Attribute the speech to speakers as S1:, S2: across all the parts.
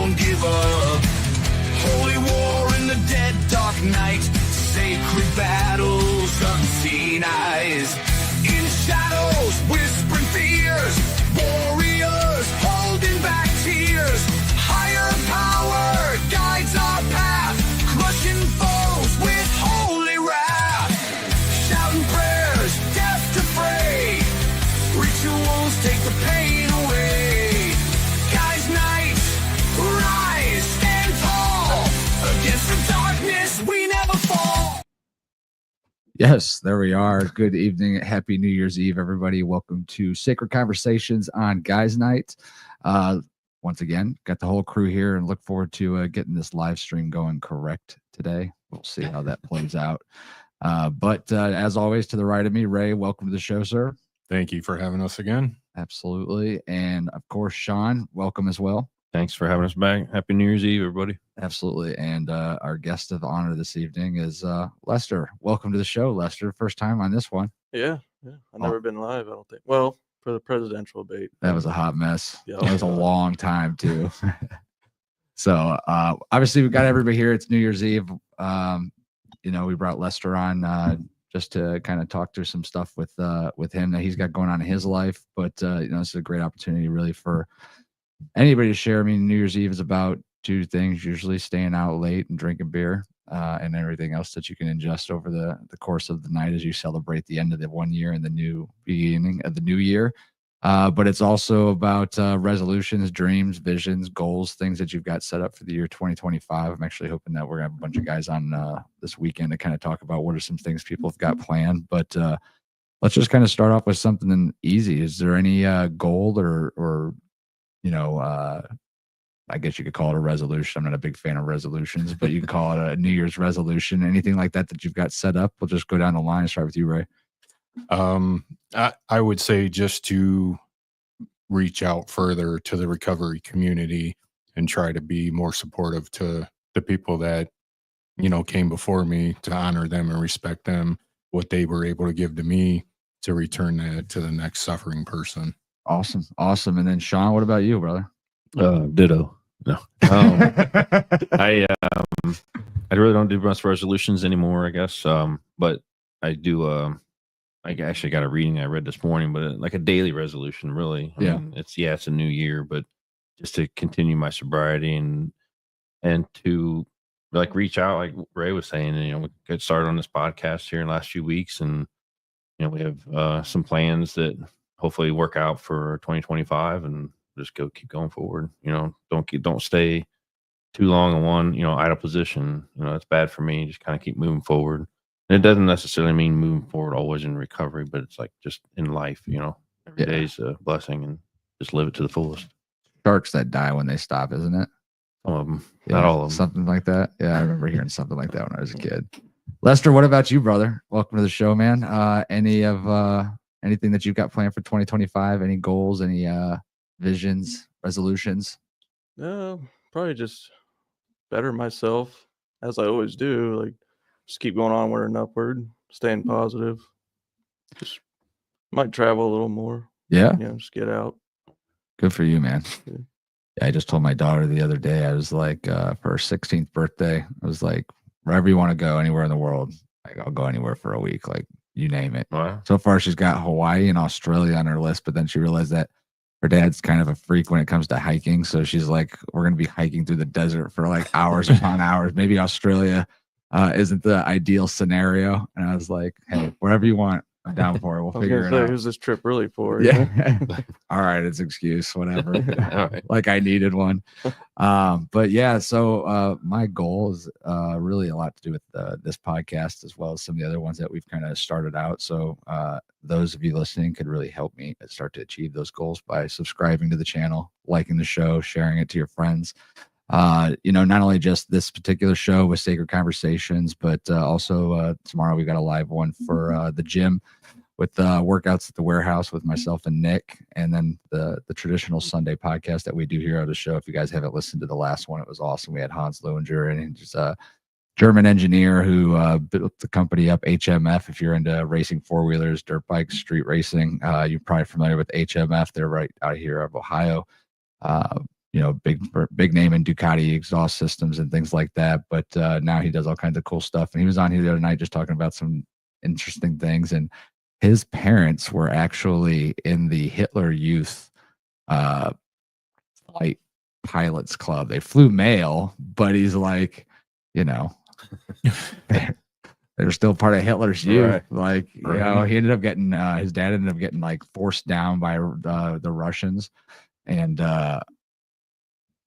S1: don't give up. Holy war in the dead dark night, sacred battles, unseen eyes. In shadows, whispering fears, warriors holding back tears. Higher power guides our path, crushing foes with holy wrath. Shouting prayers, death to fray, rituals take the pain away. Guys, night, rise, stand tall, against the darkness we never fall.
S2: Yes, there we are. Good evening. Happy New Year's Eve, everybody. Welcome to Sacred Conversations on Guys Night. Once again, got the whole crew here and look forward to getting this live stream going correct today. We'll see how that plays out. But as always, to the right of me, Ray, welcome to the show, sir.
S3: Thank you for having us again.
S2: Absolutely. And of course, Sean, welcome as well.
S4: Thanks for having us back. Happy New Year's Eve, everybody.
S2: Absolutely. And our guest of honor this evening is Lester. Welcome to the show, Lester. First time on this one.
S5: Yeah. I've never been live, I don't think. Well, for the presidential debate.
S2: That was a hot mess.
S5: Yeah,
S2: that was a long time, too. So, obviously, we've got everybody here. It's New Year's Eve. We brought Lester on just to kind of talk through some stuff with him that he's got going on in his life. But, this is a great opportunity, really, for anybody to share. I mean, New Year's Eve is about two things, usually staying out late and drinking beer and everything else that you can ingest over the course of the night as you celebrate the end of the 1 year and the new beginning of the new year. But it's also about resolutions, dreams, visions, goals, things that you've got set up for the year 2025. I'm actually hoping that we're going to have a bunch of guys on this weekend to kind of talk about what are some things people have got planned. But let's just kind of start off with something easy. Is there any goal or I guess you could call it a resolution. I'm not a big fan of resolutions, but you can call it a New Year's resolution, anything like that you've got set up. We'll just go down the line and start with you, Ray.
S3: I would say just to reach out further to the recovery community and try to be more supportive to the people that, came before me, to honor them and respect them, what they were able to give to me, to return that to the next suffering person.
S2: Awesome. And then Sean, what about you, brother?
S4: Ditto. No. I really don't do much resolutions anymore, I guess. But I do. I actually got a reading I read this morning, but like a daily resolution, really. I mean, it's a new year, but just to continue my sobriety and to like reach out, like Ray was saying, we got started on this podcast here in the last few weeks, and we have some plans that hopefully work out for 2025, and just keep going forward. Don't stay too long in one, idle position. That's bad for me. Just kind of keep moving forward. And it doesn't necessarily mean moving forward always in recovery, but it's like just in life, every day's a blessing, and just live it to the fullest.
S2: Sharks that die when they stop, isn't it?
S4: Some of them, not all of them.
S2: Something like that. Yeah, I remember hearing something like that when I was a kid. Lester, what about you, brother? Welcome to the show, man. Anything that you've got planned for 2025? Any goals? Any visions, resolutions?
S5: Probably just better myself, as I always do. Like, just keep going onward and upward, staying positive. Just might travel a little more.
S2: Yeah.
S5: Just get out.
S2: Good for you, man. Yeah, I just told my daughter the other day, I was like, for her 16th birthday, I was like, wherever you want to go, anywhere in the world, like I'll go anywhere for a week, like you name it.
S4: Wow.
S2: So far, she's got Hawaii and Australia on her list, but then she realized that her dad's kind of a freak when it comes to hiking. So she's like, we're going to be hiking through the desert for like hours upon hours. Maybe Australia isn't the ideal scenario. And I was like, hey, wherever you want, I'm down for it. We'll figure it out.
S5: Who's this trip really for?
S2: Yeah. All right. It's excuse, whatever.
S4: All right.
S2: Like I needed one. But yeah, so my goal is really a lot to do with this podcast, as well as some of the other ones that we've kind of started out. So those of you listening could really help me start to achieve those goals by subscribing to the channel, liking the show, sharing it to your friends. Not only just this particular show with Sacred Conversations, but also tomorrow we got a live one for the gym with workouts at the warehouse with myself and Nick, and then the traditional Sunday podcast that we do here on the show. If you guys haven't listened to the last one, it was awesome. We had Hans Lewinger, and he's a German engineer who built the company up, HMF. If you're into racing four-wheelers, dirt bikes, street racing, you're probably familiar with HMF. They're right out here of Ohio. big name in Ducati exhaust systems and things like that. But now he does all kinds of cool stuff. And he was on here the other night just talking about some interesting things. And his parents were actually in the Hitler Youth flight pilots club. They flew male, but he's like, they're still part of Hitler's youth.
S4: Right.
S2: Like, he ended up getting his dad ended up getting like forced down by the Russians, and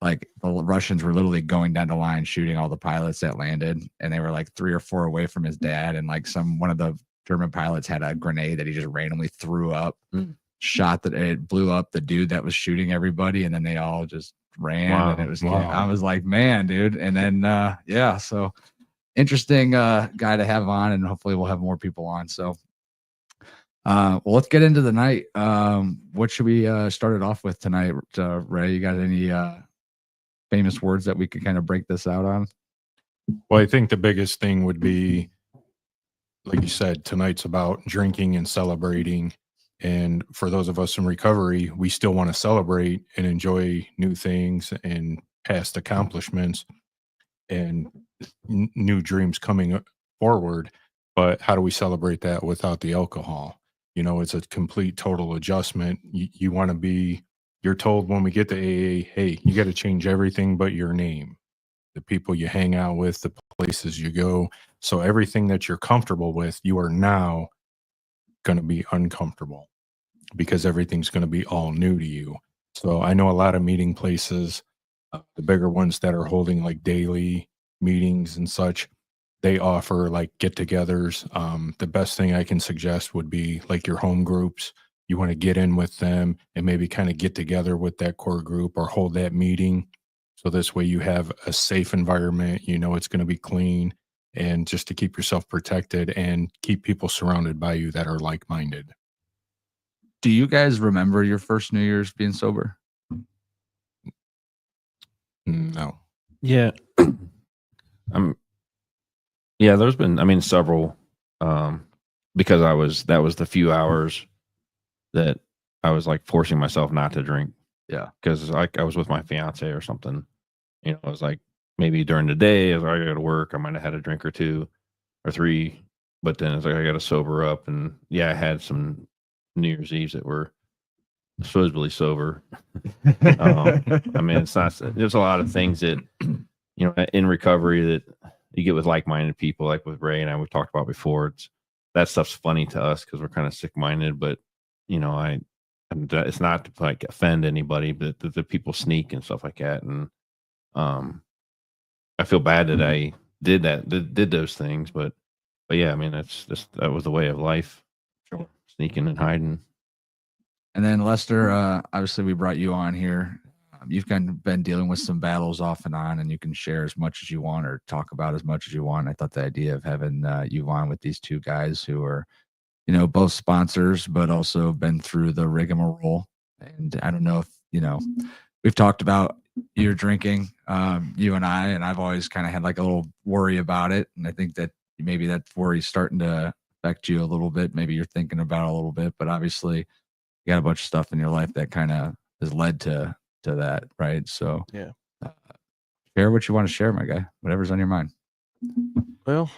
S2: like the Russians were literally going down the line shooting all the pilots that landed, and they were like 3 or 4 away from his dad, and like one of the German pilots had a grenade that he just randomly threw up, shot that it blew up the dude that was shooting everybody, and then they all just ran.
S4: Wow.
S2: And it was
S3: Wow.
S2: I was like, man, dude. And then so interesting guy to have on, and hopefully we'll have more people on. So well, let's get into the night. What should we start it off with tonight? Ray, you got any famous words that we could kind of break this out on?
S3: Well, I think the biggest thing would be, like you said, tonight's about drinking and celebrating. And for those of us in recovery, we still want to celebrate and enjoy new things and past accomplishments and new dreams coming forward. But how do we celebrate that without the alcohol? It's a complete total adjustment. You want to be, you're told when we get to AA, hey, you got to change everything but your name, the people you hang out with, the places you go. So everything that you're comfortable with, you are now going to be uncomfortable because everything's going to be all new to you. So I know a lot of meeting places, the bigger ones that are holding like daily meetings and such, they offer like get-togethers. The best thing I can suggest would be like your home groups. You want to get in with them and maybe kind of get together with that core group or hold that meeting. So this way you have a safe environment, it's going to be clean, and just to keep yourself protected and keep people surrounded by you that are like-minded.
S2: Do you guys remember your first New Year's being sober?
S3: No.
S4: Yeah. Yeah, there's been, several, because that was the few hours that I was like forcing myself not to drink.
S2: Yeah.
S4: Because I was with my fiance or something, it was like maybe during the day, as I go to work, I might have had a drink or 2 or 3, but then it's like I got to sober up. And yeah, I had some New Year's Eves that were supposedly sober. It's not, there's a lot of things that, in recovery that you get with like-minded people, like with Ray and I, we've talked about before. That stuff's funny to us because we're kind of sick-minded, but it's not to like offend anybody, but the people sneak and stuff like that. And I feel bad that I did those things, but yeah, that was the way of life. Sure. Sneaking and hiding.
S2: And then Lester, obviously we brought you on here. You've kind of been dealing with some battles off and on, and you can share as much as you want or talk about as much as you want. I thought the idea of having you on with these two guys who are, both sponsors, but also been through the rigmarole. And I don't know if, we've talked about your drinking, you and I've always kind of had like a little worry about it. And I think that maybe that worry's starting to affect you a little bit. Maybe you're thinking about it a little bit, but obviously you got a bunch of stuff in your life that kind of has led to that, right? So
S5: Yeah.
S2: Share what you want to share, my guy. Whatever's on your mind.
S5: Well,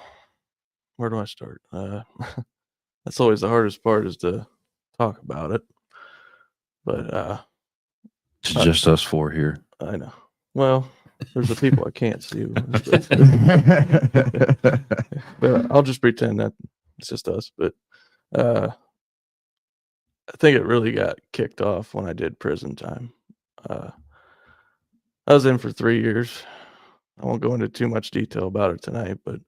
S5: where do I start? That's always the hardest part, is to talk about it. But
S4: it's just us 4 here.
S5: I know. Well, there's the people I can't see. But I'll just pretend that it's just us. But I think it really got kicked off when I did prison time. I was in for 3 years. I won't go into too much detail about it tonight, but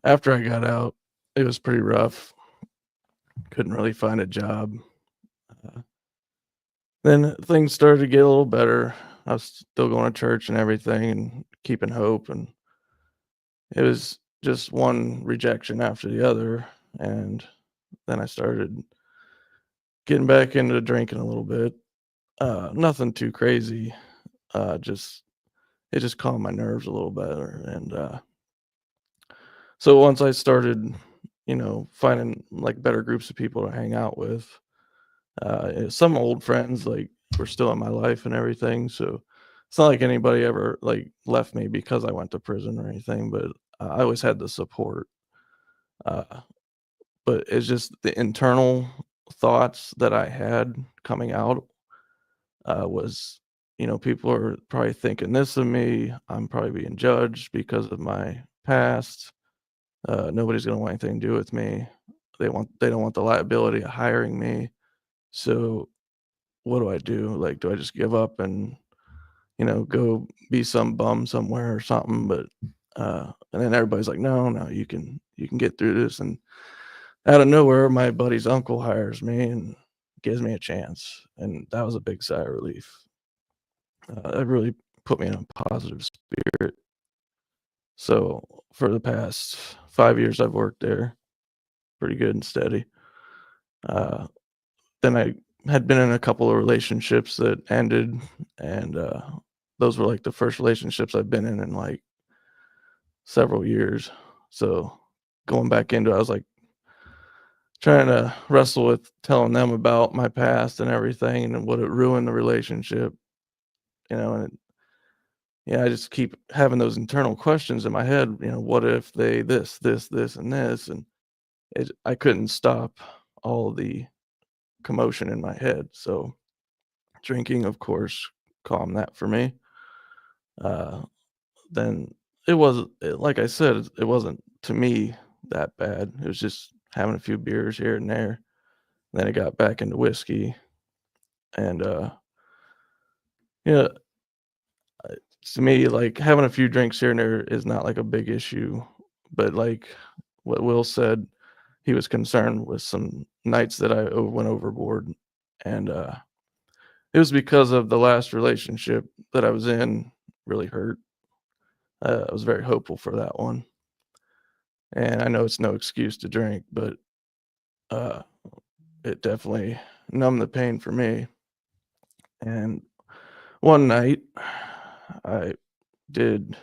S5: after I got out, it was pretty rough. Couldn't really find a job. Then things started to get a little better. I was still going to church and everything and keeping hope. And it was just one rejection after the other. And then I started getting back into drinking a little bit. Nothing too crazy. It just calmed my nerves a little better. And so once I started, finding like better groups of people to hang out with, some old friends, like were still in my life and everything. So it's not like anybody ever like left me because I went to prison or anything, but I always had the support. Uh, but it's just the internal thoughts that I had coming out was, people are probably thinking this of me. I'm probably being judged because of my past. Nobody's gonna want anything to do with me. They don't want the liability of hiring me. So what do I do? Like, do I just give up and go be some bum somewhere or something? But and then everybody's like, no, no, you can get through this. And out of nowhere, my buddy's uncle hires me and gives me a chance, and that was a big sigh of relief. It really put me in a positive spirit. So for the past 5 years, I've worked there pretty good and steady. Uh, then I had been in a couple of relationships that ended, and those were like the first relationships I've been in like several years. So going back into it, I was like trying to wrestle with telling them about my past and everything and what it ruined the relationship, and yeah, I just keep having those internal questions in my head, what if they this, and this, and I couldn't stop all the commotion in my head. So drinking, of course, calmed that for me. Uh, then like I said, it wasn't to me that bad. It was just having a few beers here and there. Then I got back into whiskey, and yeah, to me, like having a few drinks here and there is not like a big issue. But like what Will said, he was concerned with some nights that I went overboard, and it was because of the last relationship that I was in really hurt. I was very hopeful for that one, and I know it's no excuse to drink, but uh, it definitely numbed the pain for me. And one night, I did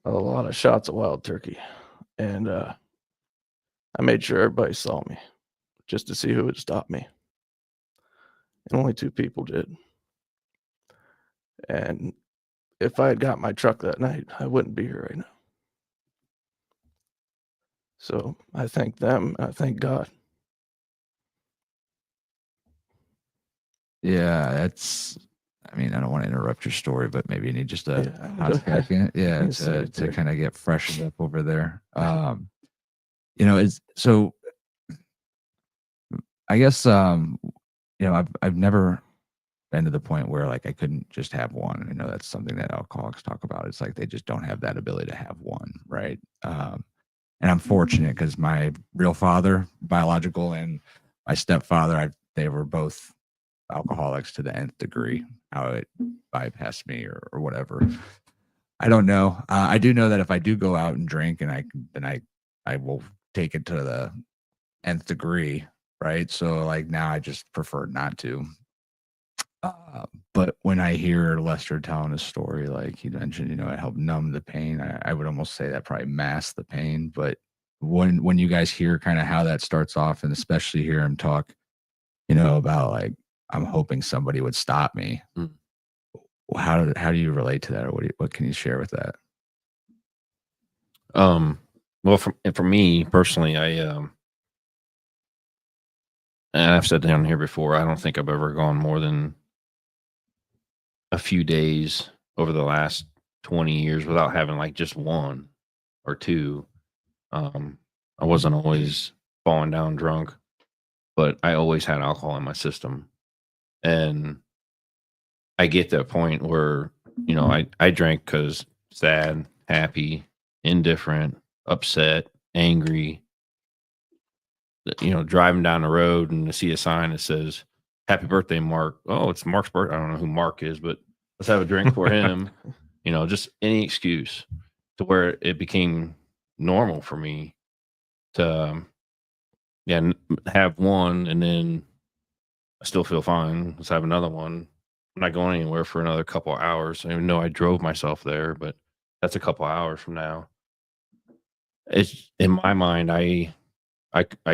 S5: a lot of shots of wild turkey, and I made sure everybody saw me just to see who would stop me. And only two people did. And if I had got my truck that night, I wouldn't be here right now. So I thank them. I thank God.
S2: Yeah, that's. I mean, I don't want to interrupt your story, but maybe you need just a
S5: Yeah,
S2: hot second, yeah,
S5: Yes, sir,
S2: to
S5: sir.
S2: kind of get freshened up over there. It's so. I guess I've never been to the point where like I couldn't just have one. I know that's something that alcoholics talk about. It's like they just don't have that ability to have one, right? And I'm fortunate because my real father, biological, and my stepfather, they were both alcoholics to the nth degree. How it bypassed me or whatever, I don't know. I do know that if I do go out and drink, and I will take it to the nth degree, right? So like now I just prefer not to. But when I hear Lester telling a story, like he mentioned, it helped numb the pain. I would almost say that probably masked the pain. But when you guys hear kind of how that starts off, and especially hear him talk, about like I'm hoping somebody would stop me.
S4: Mm.
S2: How do you relate to that, or what can you share with that?
S4: Well, for me personally, and I've said down here before, I don't think I've ever gone more than a few days over the last 20 years without having like just one or two. I wasn't always falling down drunk, but I always had alcohol in my system. And I get that point where, I drank because sad, happy, indifferent, upset, angry, driving down the road and to see a sign that says, "Happy birthday, Mark." Oh, it's Mark's birthday. I don't know who Mark is, but let's have a drink for him. Just any excuse to where it became normal for me to, have one and then I still feel fine. Let's have another one. I'm not going anywhere for another couple of hours. I even know I drove myself there, but that's a couple of hours from now. It's in my mind, I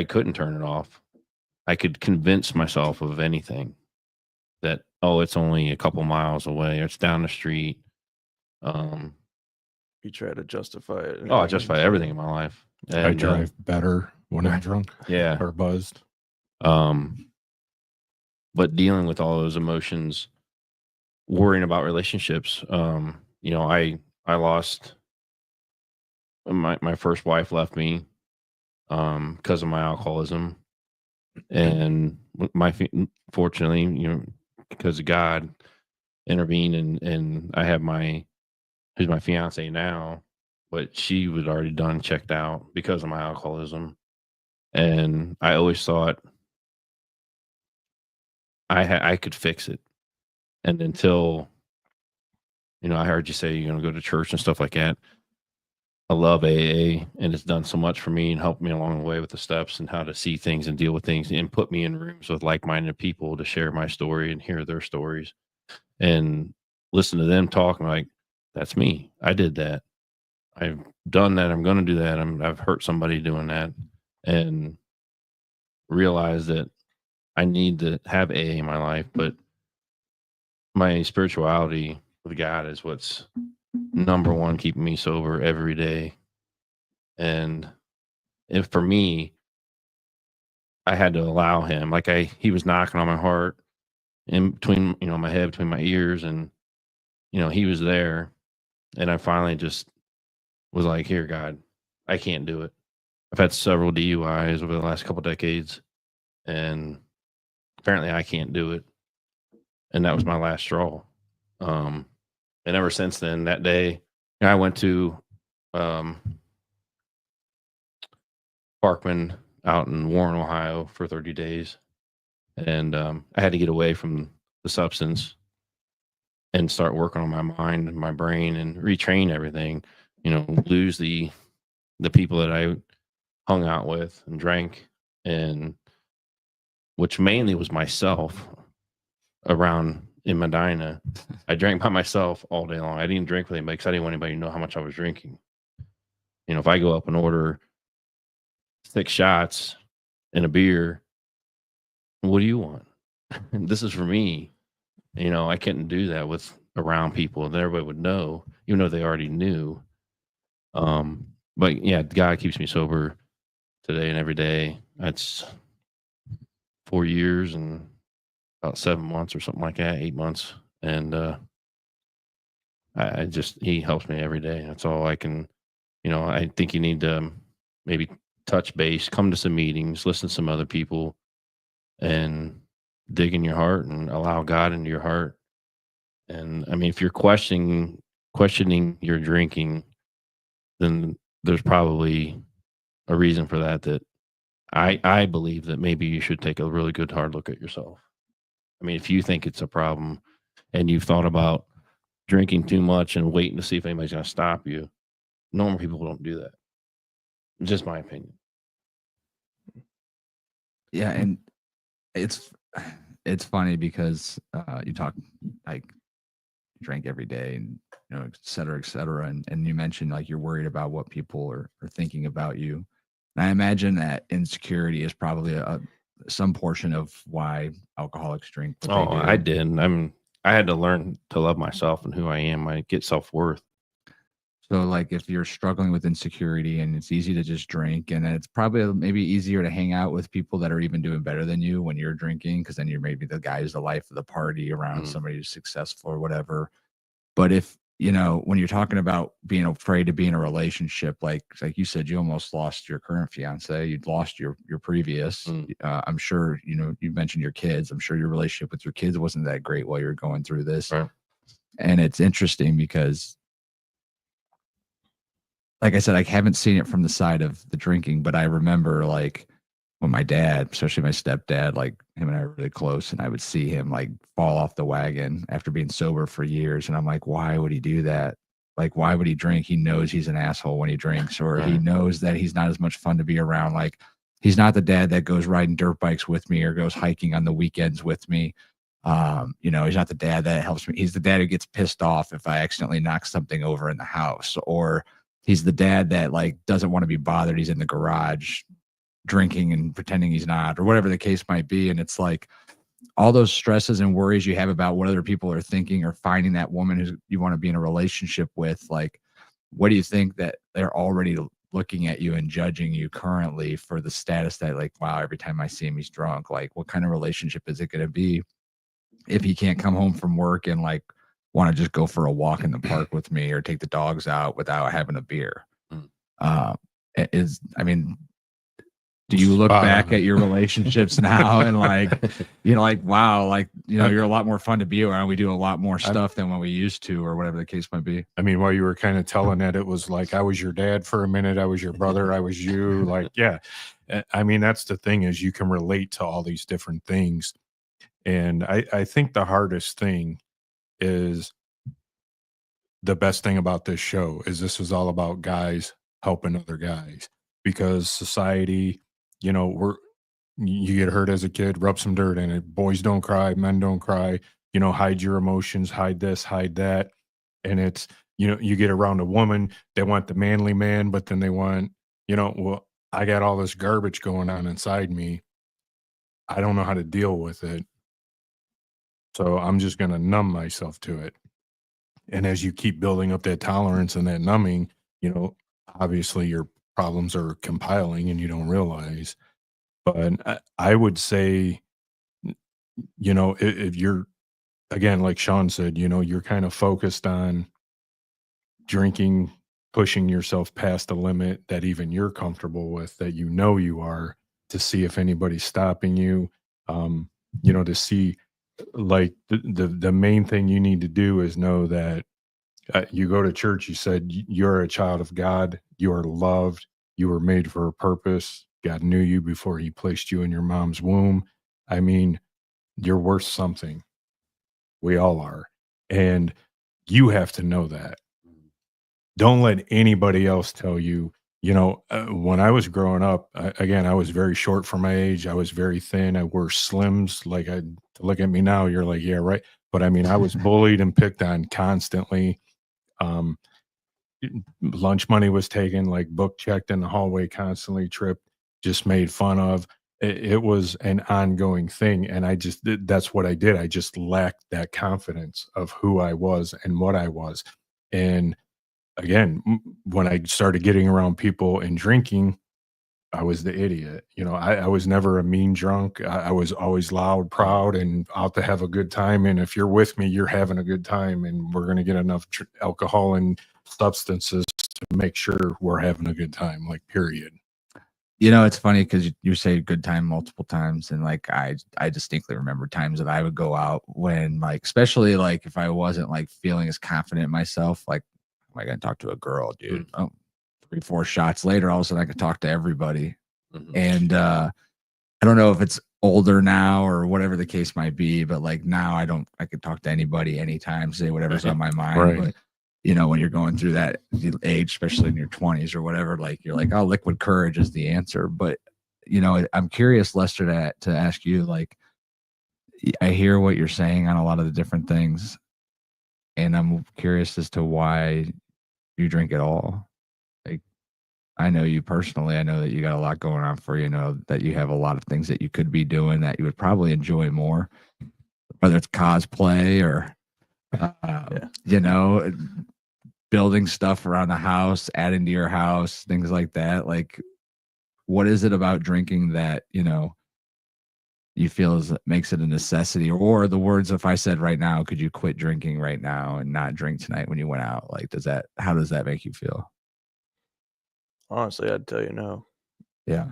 S4: couldn't turn it off. I could convince myself of anything. that, oh, it's only a couple miles away, or it's down the street.
S5: You try to justify it.
S4: Oh, I justify everything in my life. And,
S3: I drive better when I'm drunk
S4: yeah.
S3: or buzzed.
S4: But dealing with all those emotions, worrying about relationships. You know, I lost my first wife left me because of my alcoholism, and fortunately, you know, because of God intervened, and I have who's my fiance now, but she was already done, checked out because of my alcoholism. And I always thought I could fix it. And until, you know, I heard you say you're going to go to church and stuff like that. I love AA, and it's done so much for me and helped me along the way with the steps and how to see things and deal with things, and put me in rooms with like-minded people to share my story and hear their stories and listen to them talk. I'm like, that's me. I did that. I've done that. I'm going to do that. I've hurt somebody doing that, and realize that I need to have AA in my life, but my spirituality with God is what's number one, keeping me sober every day. And if for me, I had to allow him, like he was knocking on my heart in between, you know, my head, between my ears, and, you know, he was there. And I finally just was like, here, God, I can't do it. I've had several DUIs over the last couple decades, and apparently I can't do it. And that was my last straw. And ever since then, that day, I went to Parkman out in Warren, Ohio for 30 days. And I had to get away from the substance and start working on my mind and my brain and retrain everything, you know, lose the people that I hung out with and drank, and which mainly was myself around in Medina. I drank by myself all day long. I didn't drink with anybody because I didn't want anybody to know how much I was drinking. You know, if I go up and order 6 shots and a beer, what do you want? This is for me. You know, I couldn't do that with around people, and everybody would know, even though they already knew. But yeah, God keeps me sober today and every day. That's 4 years and about 7 months or something like that, 8 months. And I just, he helps me every day. That's all I can, you know, I think you need to maybe touch base, come to some meetings, listen to some other people, and dig in your heart and allow God into your heart. And I mean, if you're questioning your drinking, then there's probably a reason for that. That I believe that maybe you should take a really good hard look at yourself. I mean, if you think it's a problem and you've thought about drinking too much and waiting to see if anybody's going to stop you, normal people don't do that. Just my opinion.
S2: Yeah, and it's funny because you talk like you drink every day and, you know, et cetera, and you mentioned like you're worried about what people are thinking about you. And I imagine that insecurity is probably some portion of why alcoholics drink.
S4: Oh, I did. I had to learn to love myself and who I am. I get self-worth.
S2: So like if you're struggling with insecurity and it's easy to just drink, and it's probably maybe easier to hang out with people that are even doing better than you when you're drinking, because then you're maybe the guy who's the life of the party around somebody who's successful or whatever. But if, you know, when you're talking about being afraid to be in a relationship, like you said, you almost lost your current fiance, you'd lost your previous. I'm sure, you know, you mentioned your kids. I'm sure your relationship with your kids wasn't that great while you were going through this. Right. And it's interesting because, like I said, I haven't seen it from the side of the drinking, but I remember like when my dad, especially my stepdad, like him and I were really close, and I would see him like fall off the wagon after being sober for years. And I'm like, why would he do that? Like, why would he drink? He knows he's an asshole when he drinks, or he knows that he's not as much fun to be around. Like, he's not the dad that goes riding dirt bikes with me or goes hiking on the weekends with me. You know, he's not the dad that helps me. He's the dad who gets pissed off if I accidentally knock something over in the house, or he's the dad that like doesn't want to be bothered. He's in the garage drinking and pretending he's not, or whatever the case might be. And it's like, all those stresses and worries you have about what other people are thinking, or finding that woman who you want to be in a relationship with, like, what do you think that they're already looking at you and judging you currently for the status that, like, wow, every time I see him, he's drunk? Like, what kind of relationship is it going to be if he can't come home from work and like want to just go for a walk in the park with me or take the dogs out without having a beer? I mean, do you look back at your relationships now and like, like, wow, like, you're a lot more fun to be around. We do a lot more stuff than when we used to, or whatever the case might be.
S3: I mean, while you were kind of telling that, it was like, I was your dad for a minute. I was your brother. I was you. Like, yeah. I mean, that's the thing, is you can relate to all these different things. And I think the hardest thing is, the best thing about this show is this is all about guys helping other guys, because society, you get hurt as a kid, rub some dirt in it. Boys don't cry, men don't cry, hide your emotions, hide this, hide that. And it's, you get around a woman, they want the manly man, but then they want, well, I got all this garbage going on inside me. I don't know how to deal with it. So I'm just going to numb myself to it. And as you keep building up that tolerance and that numbing, obviously your problems are compiling and you don't realize. But I would say, if you're, again, like Sean said, you're kind of focused on drinking, pushing yourself past the limit that even you're comfortable with, that you are, to see if anybody's stopping you, to see, like, the main thing you need to do is know that you go to church, you said you're a child of God, you are loved, you were made for a purpose. God knew you before he placed you in your mom's womb. I mean, you're worth something. We all are. And you have to know that. Don't let anybody else tell you. When I was growing up, again, I was very short for my age. I was very thin. I wore Slims. Like, to look at me now, you're like, yeah, right. But I mean, I was bullied and picked on constantly. Lunch money was taken, like book checked in the hallway constantly, tripped, just made fun of. It was an ongoing thing. And that's what I did. I just lacked that confidence of who I was and what I was. And again, when I started getting around people and drinking, I was the idiot. I was never a mean drunk. I was always loud, proud, and out to have a good time. And if you're with me, you're having a good time, and we're going to get enough alcohol and substances to make sure we're having a good time, like, period.
S2: It's funny because you say good time multiple times, and like I distinctly remember times that I would go out when, like, especially like if I wasn't like feeling as confident in myself, like, am I gonna talk to a girl, dude? Oh, 3-4 shots later, all of a sudden I could talk to everybody. And I don't know if it's older now or whatever the case might be, but like now I could talk to anybody anytime, say whatever's on my mind.
S3: Right.
S2: But when you're going through that age, especially in your 20s or whatever, like, you're like, oh, liquid courage is the answer. But I'm curious, Lester, to ask you, like, I hear what you're saying on a lot of the different things, and I'm curious as to why you drink at all. Like, I know you personally. I know that you got a lot going on for you. That you have a lot of things that you could be doing that you would probably enjoy more, whether it's cosplay or, building stuff around the house, adding to your house, things like that. Like, what is it about drinking that, you feel makes it a necessity? Or the words, if I said right now, could you quit drinking right now and not drink tonight when you went out? Like, how does that make you feel?
S5: Honestly, I'd tell you no.
S2: Yeah.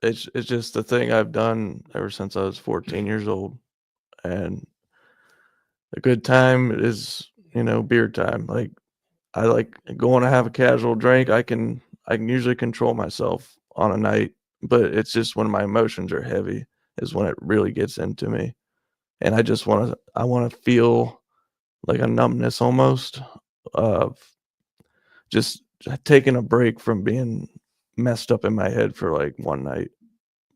S5: It's just the thing I've done ever since I was 14 years old, and a good time is, beer time. Like, I like going to have a casual drink. I can usually control myself on a night, but it's just when my emotions are heavy is when it really gets into me. And I want to feel like a numbness almost of just taking a break from being messed up in my head for like one night.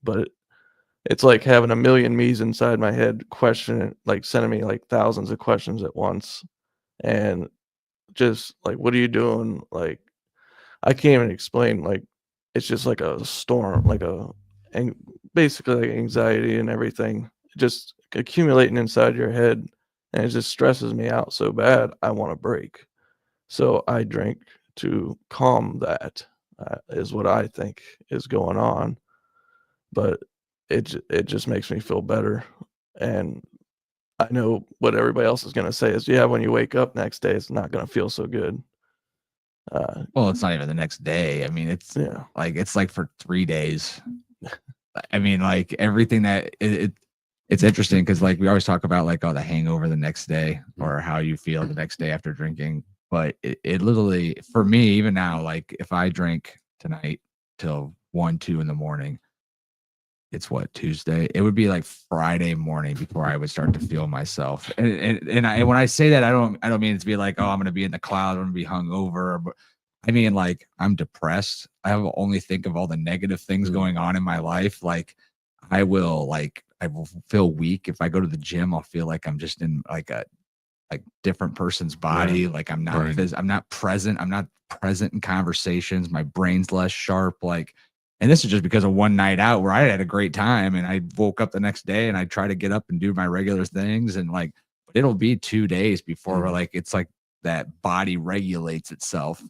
S5: But it's like having a million me's inside my head questioning, like sending me like thousands of questions at once. And just like, what are you doing? Like, I can't even explain. Like, it's just like a storm, like a basically like anxiety and everything just accumulating inside your head, and it just stresses me out so bad I want to break. So I drink to calm that, is what I think is going on. But it just makes me feel better, and I know what everybody else is gonna say is, yeah, when you wake up next day, it's not gonna feel so good.
S2: Well, it's not even the next day. I mean,
S5: Yeah.
S2: it's like for 3 days. I mean, like everything that it's interesting because like we always talk about like the hangover the next day or how you feel the next day after drinking. But it literally for me, even now, like if I drink tonight till 1, 2 in the morning, it's what, Tuesday? It would be like Friday morning before I would start to feel myself. And when I say that, I don't mean it to be like, oh, I'm gonna be in the cloud, I'm gonna be hungover, but I mean like I'm depressed. I will only think of all the negative things going on in my life. Like I will feel weak. If I go to the gym, I'll feel like I'm just in like a different person's body. Like I'm not I'm not present. I'm not present in conversations. My brain's less sharp. Like, and this is just because of one night out where I had a great time and I woke up the next day and I try to get up and do my regular things. And like, it'll be 2 days before like, it's like that body regulates itself.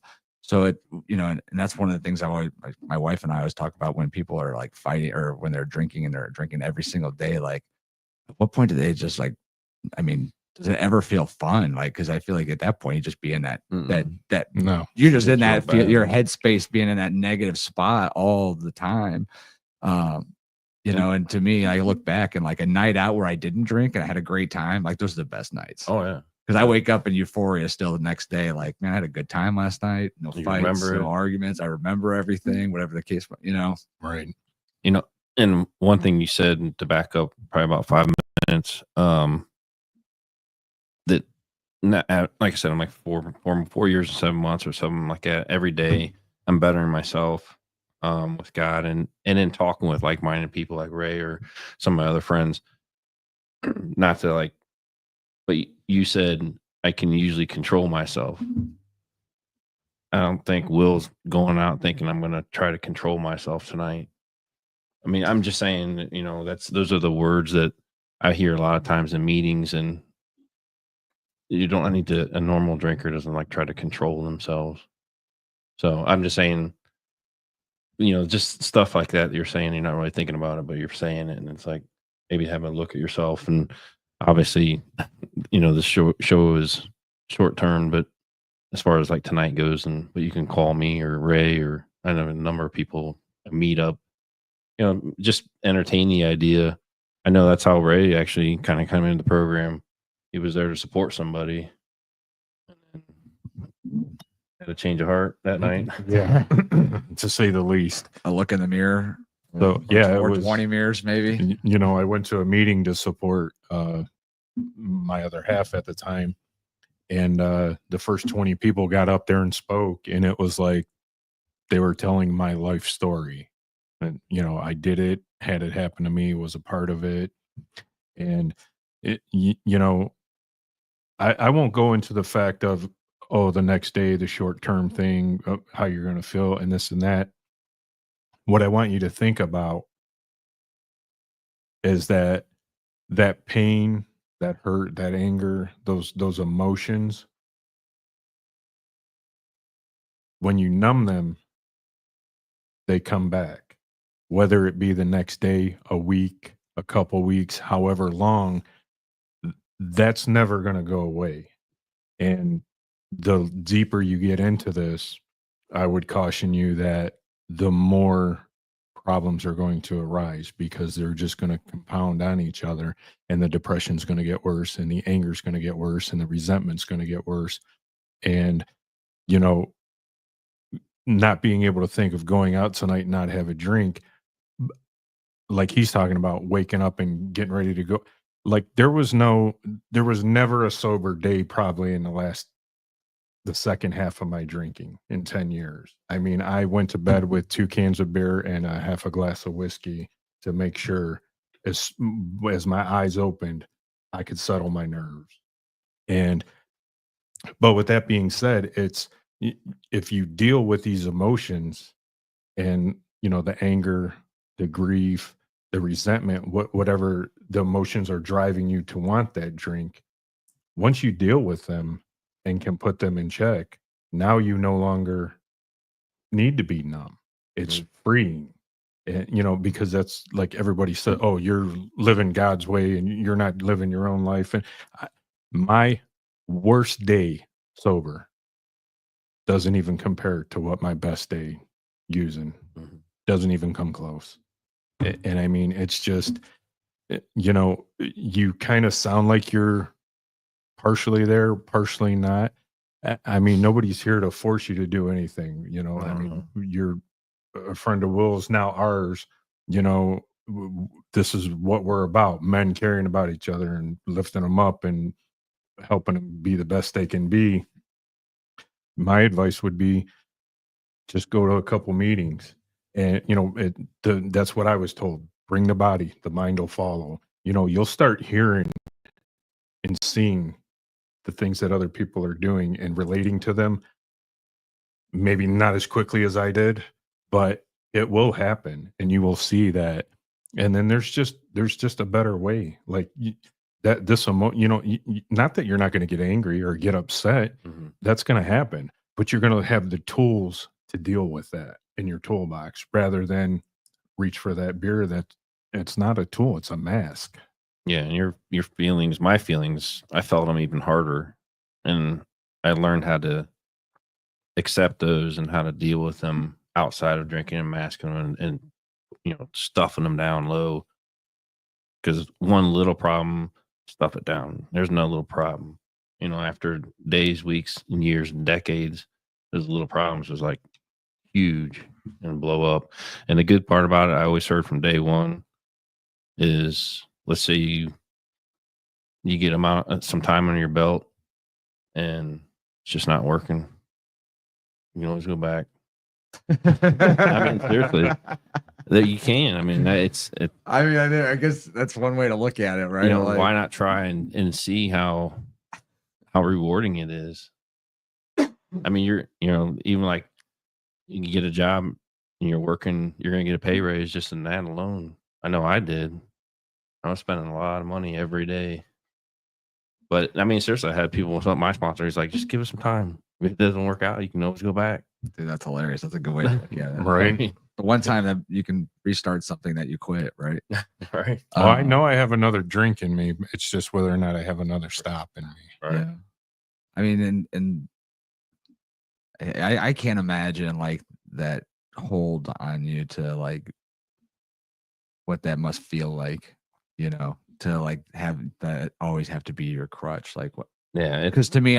S2: So it, and that's one of the things my wife and I always talk about when people are like fighting or when they're drinking and they're drinking every single day. Like, at what point do they just like, I mean, does it ever feel fun? Like, because I feel like at that point you just be in that
S3: No,
S2: you're just in that your headspace, being in that negative spot all the time. And to me, I look back and like a night out where I didn't drink and I had a great time, like those are the best nights.
S4: Oh yeah.
S2: Because I wake up in euphoria still the next day, like, man, I had a good time last night. No fights, no arguments. I remember everything, whatever the case,
S3: Right.
S4: And one thing you said to back up probably about 5 minutes, that like I said, I'm like 4 years and 7 months or something like that. Every day I'm bettering myself with God and in talking with like-minded people like Ray or some of my other friends. Not to like, but you said I can usually control myself. I don't think Will's going out thinking I'm going to try to control myself tonight. I mean, I'm just saying, those are the words that I hear a lot of times in meetings, and you don't need to. A normal drinker doesn't like try to control themselves. So I'm just saying, just stuff like that you're saying. You're not really thinking about it, but you're saying it, and it's like maybe having a look at yourself. And obviously, the show is short term, but as far as like tonight goes, but you can call me or Ray or I know a number of people meet up. Just entertain the idea. I know that's how Ray actually kind of came into the program. He was there to support somebody. Had a change of heart that night.
S3: Yeah, to say the least.
S2: A look in the mirror.
S3: So yeah, it was
S2: 20 mirrors maybe.
S3: I went to a meeting to support my other half at the time, and the first 20 people got up there and spoke, and it was like they were telling my life story. And I did it, had it happen to me, was a part of it, and I won't go into the fact of the next day, the short term thing, how you're going to feel, and this and that. What I want you to think about is that pain, that hurt, that anger, those emotions, when you numb them, they come back, whether it be the next day, a week, a couple weeks, however long. That's never going to go away. And the deeper you get into this, I would caution you that the more problems are going to arise, because they're just going to compound on each other, and the depression's going to get worse, and the anger's going to get worse, and the resentment's going to get worse. And not being able to think of going out tonight and not have a drink, like he's talking about, waking up and getting ready to go. Like there was never a sober day probably in the second half of my drinking in 10 years. I mean, I went to bed with 2 cans of beer and a half a glass of whiskey to make sure as my eyes opened, I could settle my nerves. But with that being said, if you deal with these emotions and, the anger, the grief, the resentment, whatever the emotions are driving you to want that drink, once you deal with them and can put them in check, now you no longer need to be numb. It's freeing. And, because that's like everybody said, oh, you're living God's way and you're not living your own life. And my worst day sober doesn't even compare to what my best day using. Doesn't even come close. And I mean, it's just, you kind of sound like you're partially there, partially not. I mean, nobody's here to force you to do anything. I mean, you're a friend of Will's, now ours. This is what we're about: men caring about each other and lifting them up and helping them be the best they can be. My advice would be just go to a couple meetings, and that's what I was told. Bring the body, the mind will follow. You'll start hearing and seeing the things that other people are doing and relating to them. Maybe not as quickly as I did, but it will happen, and you will see that. And then there's just a better way. Like not that you're not going to get angry or get upset. That's going to happen, but you're going to have the tools to deal with that in your toolbox, rather than reach for that beer that it's not a tool, it's a mask.
S4: Yeah, and your feelings, my feelings, I felt them even harder, and I learned how to accept those and how to deal with them outside of drinking and masking them and stuffing them down low. Because one little problem, stuff it down. There's no little problem. After days, weeks, and years, and decades, those little problems was like huge and blow up. And the good part about it, I always heard from day one, is let's say you get some time under your belt and it's just not working. You can always go back. I mean, seriously, that you can. I mean,
S2: I guess that's one way to look at it, right?
S4: Why not try and see how rewarding it is? I mean, you're even like you can get a job and you're working, you're going to get a pay raise just in that alone. I know I did. I was spending a lot of money every day. But I mean, seriously, I had people with my sponsor. He's like, just give us some time. If it doesn't work out, you can always go back.
S2: Dude, that's hilarious. That's a good way to look at it.
S3: Right.
S2: The one time that you can restart something that you quit, right?
S4: Right.
S3: Well, I know I have another drink in me. It's just whether or not I have another stop in me.
S4: Right.
S2: Yeah. I mean, and I can't imagine like that hold on you to like what that must feel like, to like have that always have to be your crutch. Like what?
S4: Yeah.
S2: Because to me,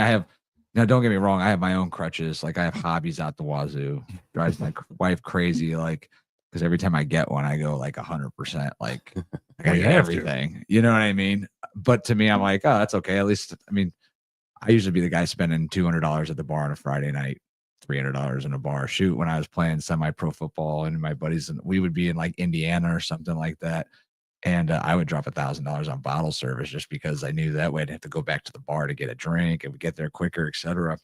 S2: now don't get me wrong, I have my own crutches. Like I have hobbies out the wazoo. Drives my wife crazy. Like, because every time I get one, I go like 100%. Like I gotta get everything. You know what I mean? But to me, I'm like, oh, that's okay. At least, I mean, I usually be the guy spending $200 at the bar on a Friday night, $300 in a bar. Shoot, when I was playing semi-pro football and my buddies, and we would be in like Indiana or something like that. And I would drop $1,000 on bottle service just because I knew that way I'd have to go back to the bar to get a drink and we get there quicker, etc.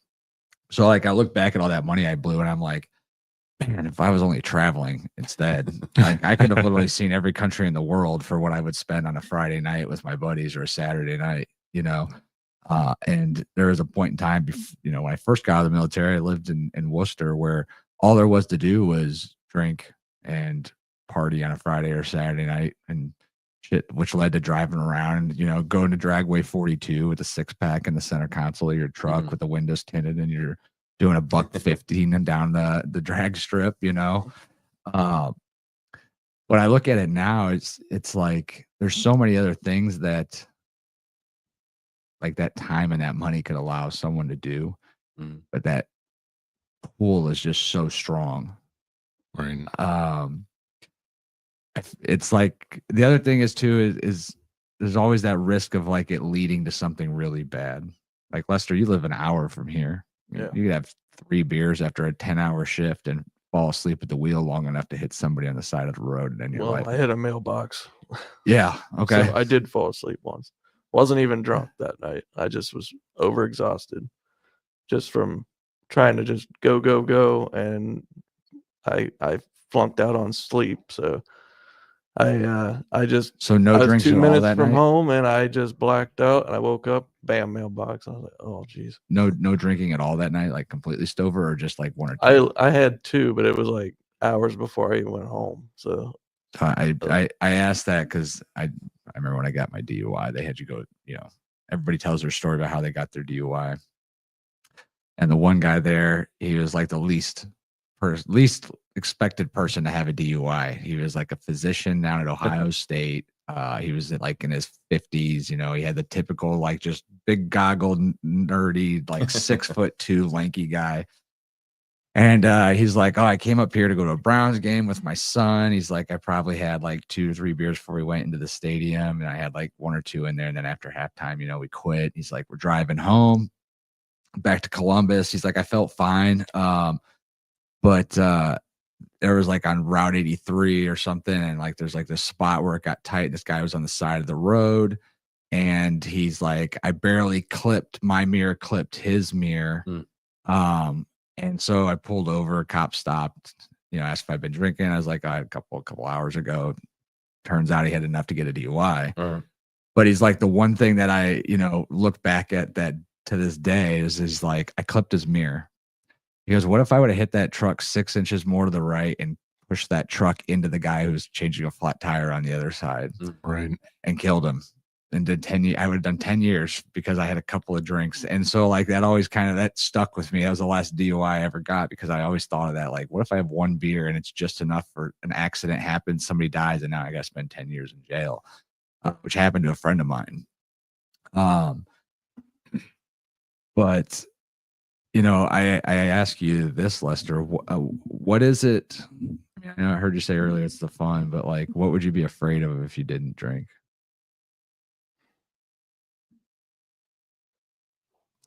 S2: So like I look back at all that money I blew and I'm like, man, if I was only traveling instead, like I could have literally seen every country in the world for what I would spend on a Friday night with my buddies or a Saturday night, and there was a point in time, when I first got out of the military, I lived in Worcester where all there was to do was drink and party on a Friday or Saturday night and shit, which led to driving around, going to Dragway 42 with a 6-pack in the center console of your truck with the windows tinted and you're doing $1.15 and down the drag strip, When I look at it now, it's like there's so many other things that like that time and that money could allow someone to do, but that pool is just so strong.
S3: Right.
S2: It's like the other thing is too is there's always that risk of like it leading to something really bad. Like Lester, you live an hour from here.
S5: Yeah.
S2: You could have 3 beers after a 10-hour shift and fall asleep at the wheel long enough to hit somebody on the side of the road and then you're like,
S5: I hit a mailbox.
S2: yeah, okay.
S5: So I did fall asleep once. Wasn't even drunk that night. I just was overexhausted just from trying to just go. And I flunked out on sleep. So I just
S2: So no
S5: I was
S2: drinks
S5: 2
S2: at all
S5: minutes
S2: that
S5: from
S2: night.
S5: home and I just blacked out and I woke up, bam, mailbox. I was like, oh geez.
S2: No drinking at all that night, like completely stover, or just like one or two.
S5: I had 2, but it was like hours before I even went home. So
S2: I asked that because I remember when I got my DUI, they had you go. Everybody tells their story about how they got their DUI, and the one guy there, he was like the least expected person to have a DUI. He was like a physician down at Ohio State. He was like in his 50s. He had the typical like just big goggled, nerdy, like 6'2" lanky guy. And he's like, oh, I came up here to go to a Browns game with my son. He's like, I probably had like 2 or 3 beers before we went into the stadium. And I had like 1 or 2 in there. And then after halftime, we quit. He's like, we're driving home back to Columbus. He's like, I felt fine. But there was like on Route 83 or something. And like, there's like this spot where it got tight. This guy was on the side of the road. And he's like, I barely clipped my mirror, clipped his mirror. And so I pulled over, cop stopped, asked if I'd been drinking. I was like, I had a couple hours ago. Turns out he had enough to get a DUI. But he's like, the one thing that I, look back at that to this day is like, I clipped his mirror. He goes, what if I would have hit that truck 6 inches more to the right and pushed that truck into the guy who's changing a flat tire on the other side,
S3: Right.
S2: and killed him? And did 10 years. I would have done 10 years because I had a couple of drinks. And so like that always that stuck with me. That was the last DUI I ever got, because I always thought of that. Like, what if I have 1 beer and it's just enough for an accident happens, somebody dies, and now I got to spend 10 years in jail, which happened to a friend of mine. But I ask you this, Lester, what is it? I know I heard you say earlier it's the fun, but like, what would you be afraid of if you didn't drink?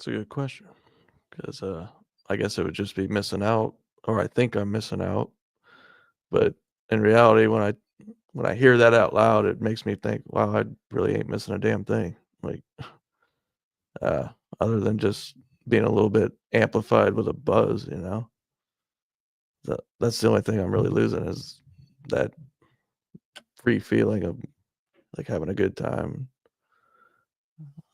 S5: it's a good question because I guess it would just be missing out, or I think I'm missing out. But in reality, when I hear that out loud, it makes me think, wow, I really ain't missing a damn thing. Like, other than just being a little bit amplified with a buzz, that's the only thing I'm really losing is that free feeling of like having a good time.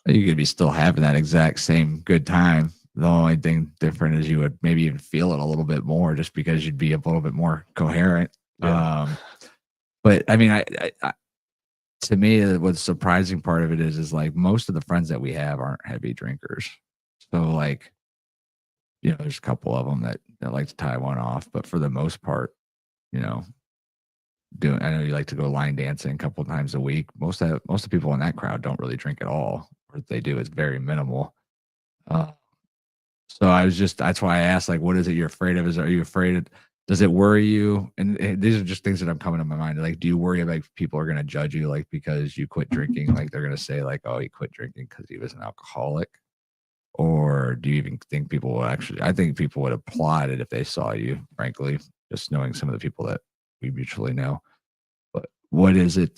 S2: You could be still having that exact same good time. The only thing different is you would maybe even feel it a little bit more, just because you'd be a little bit more coherent.
S5: Yeah.
S2: But I mean, I to me, what's surprising part of it is like most of the friends that we have aren't heavy drinkers. So like, there's a couple of them that like to tie one off, but for the most part, I know you like to go line dancing a couple of times a week. Most of the people in that crowd don't really drink at all, or if they do, it's very minimal. So that's why I asked, like, what is it you're afraid of? Are you afraid does it worry you? And these are just things that I'm coming to my mind. Like, do you worry about people are going to judge you, like, because you quit drinking? Like, they're going to say, like, oh, he quit drinking because he was an alcoholic? Or do you even think people will I think people would applaud it if they saw you, frankly, just knowing some of the people that we mutually know. But what is it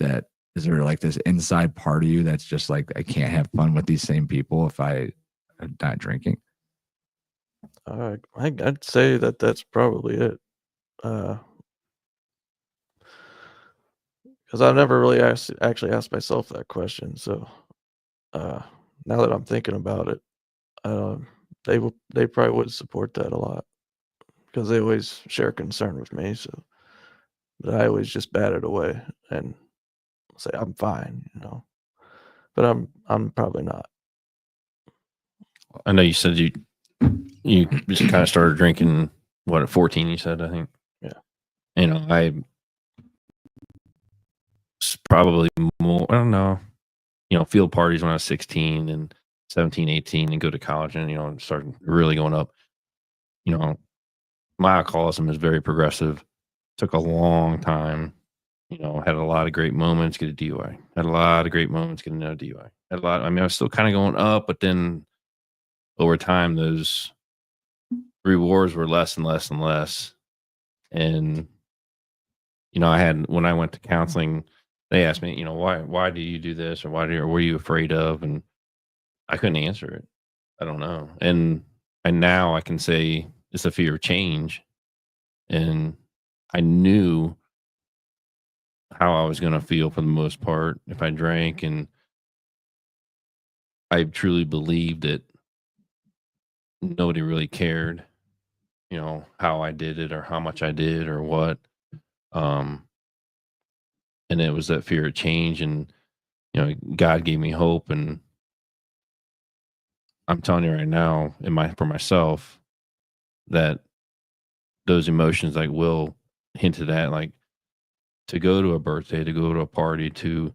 S2: is there like this inside part of you that's just like, I can't have fun with these same people if I'm not drinking?
S5: I'd say that's probably it. Because I've never really actually asked myself that question. So now that I'm thinking about it, they probably would support that a lot because they always share concern with me. So, but I always just bat it away and say I'm fine, But I'm probably not.
S4: I know you said you just kind of started drinking at 14, you said, I think.
S5: Yeah.
S4: I probably more, I don't know, field parties when I was 16 and 17, 18 and go to college and, start really going up. My alcoholism is very progressive. Took a long time. Had a lot of great moments, get a DUI. Had a lot of great moments, get another DUI. I was still kind of going up, but then over time, those rewards were less and less and less. And, when I went to counseling, they asked me, why do you do this? Or what are you afraid of? And I couldn't answer it. I don't know. And now I can say it's a fear of change. And I knew how I was going to feel for the most part if I drank. And I truly believed that nobody really cared, how I did it or how much I did or what. Um, and it was that fear of change. And, God gave me hope. And I'm telling you right now, for myself, that those emotions, like Will hinted at, like to go to a birthday, to go to a party, to